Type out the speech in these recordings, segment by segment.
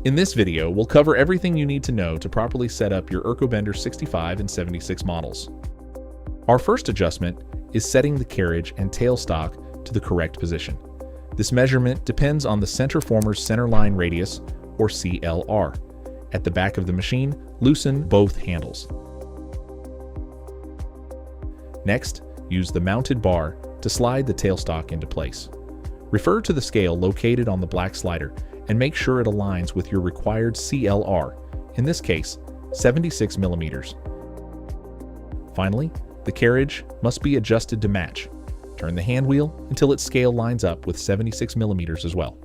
In this video, we'll cover everything you need to know to properly set up your ErcoBender 65 and 76 models. Our first adjustment is setting the carriage and tailstock to the correct position. This measurement depends on the center former's centerline radius, or CLR. At the back of the machine, loosen both handles. Next, use the mounted bar to slide the tailstock into place. Refer to the scale located on the black slider and make sure it aligns with your required CLR, in this case, 76 millimeters. Finally, the carriage must be adjusted to match. Turn the hand wheel until its scale lines up with 76 millimeters as well.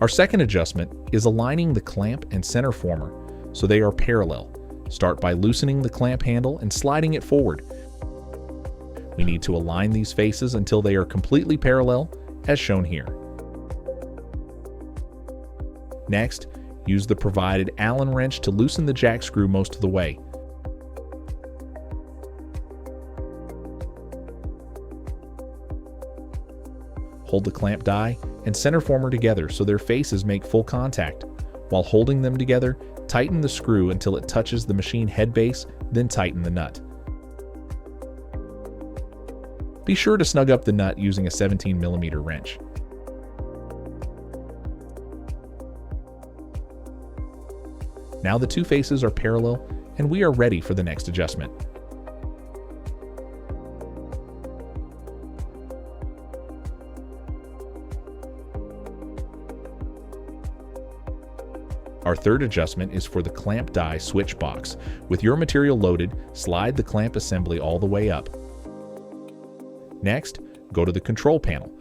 Our second adjustment is aligning the clamp and center former so they are parallel. Start by loosening the clamp handle and sliding it forward. We need to align these faces until they are completely parallel, as shown here. Next, use the provided Allen wrench to loosen the jack screw most of the way. Hold the clamp die and center former together so their faces make full contact. While holding them together, tighten the screw until it touches the machine head base, then tighten the nut. Be sure to snug up the nut using a 17 millimeter wrench. Now the two faces are parallel and we are ready for the next adjustment. Our third adjustment is for the clamp die switch box. With your material loaded, slide the clamp assembly all the way up. Next, go to the control panel.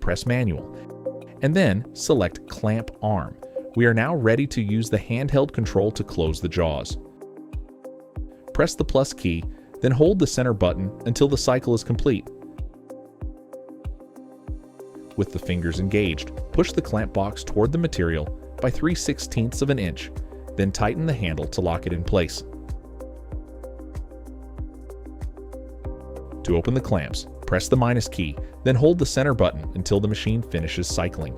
Press manual, and then select clamp arm. We are now ready to use the handheld control to close the jaws. Press the plus key, then hold the center button until the cycle is complete. With the fingers engaged, push the clamp box toward the material by 3/16 of an inch, then tighten the handle to lock it in place. To open the clamps, press the minus key, then hold the center button until the machine finishes cycling.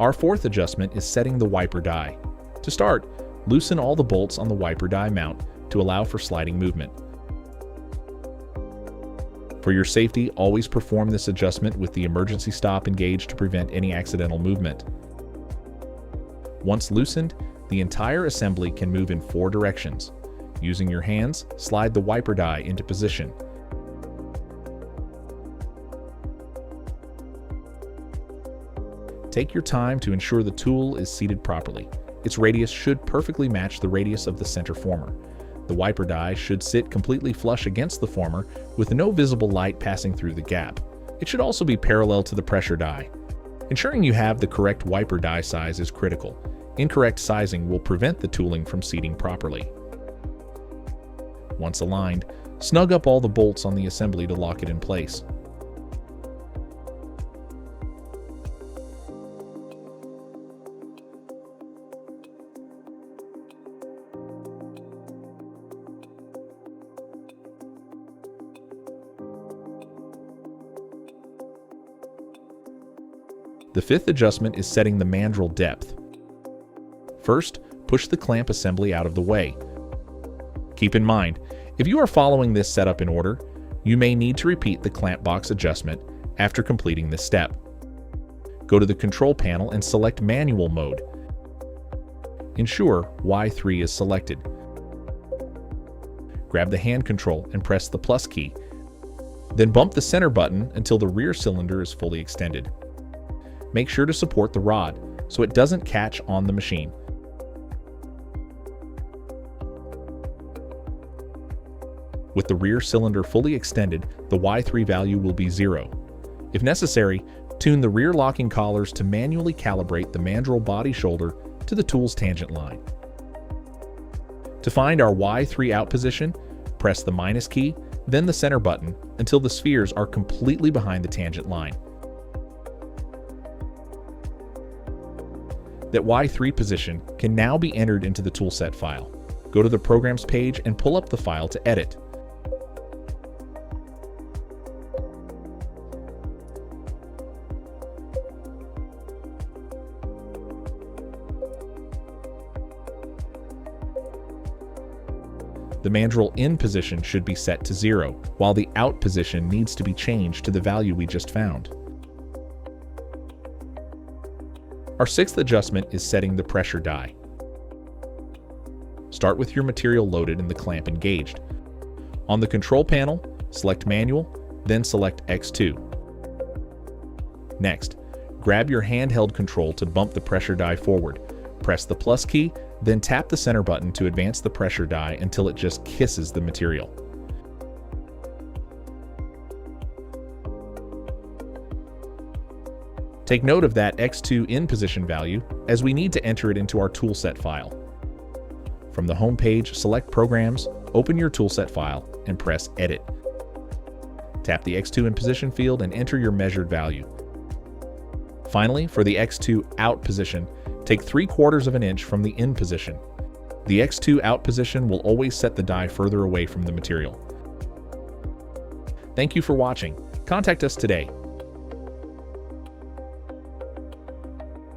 Our fourth adjustment is setting the wiper die. To start, loosen all the bolts on the wiper die mount to allow for sliding movement. For your safety, always perform this adjustment with the emergency stop engaged to prevent any accidental movement. Once loosened, the entire assembly can move in 4 directions. Using your hands, slide the wiper die into position. Take your time to ensure the tool is seated properly. Its radius should perfectly match the radius of the center former. The wiper die should sit completely flush against the former with no visible light passing through the gap. It should also be parallel to the pressure die. Ensuring you have the correct wiper die size is critical. Incorrect sizing will prevent the tooling from seating properly. Once aligned, snug up all the bolts on the assembly to lock it in place. The fifth adjustment is setting the mandrel depth. First, push the clamp assembly out of the way. Keep in mind, if you are following this setup in order, you may need to repeat the clamp box adjustment after completing this step. Go to the control panel and select manual mode. Ensure Y3 is selected. Grab the hand control and press the plus key. Then bump the center button until the rear cylinder is fully extended. Make sure to support the rod so it doesn't catch on the machine. With the rear cylinder fully extended, the Y3 value will be 0. If necessary, tune the rear locking collars to manually calibrate the mandrel body shoulder to the tool's tangent line. To find our Y3 out position, press the minus key, then the center button until the spheres are completely behind the tangent line. that Y3 position can now be entered into the toolset file. Go to the Programs page and pull up the file to edit. The Mandrel in position should be set to 0, while the out position needs to be changed to the value we just found. Our sixth adjustment is setting the pressure die. Start with your material loaded and the clamp engaged. On the control panel, select Manual, then select X2. Next, grab your handheld control to bump the pressure die forward. Press the plus key, then tap the center button to advance the pressure die until it just kisses the material. Take note of that X2 in position value, as we need to enter it into our toolset file. From the home page, select Programs, open your toolset file, and press Edit. Tap the X2 in position field and enter your measured value. Finally, for the X2 out position, take 3/4 of an inch from the in position. The X2 out position will always set the die further away from the material. Thank you for watching. Contact us today.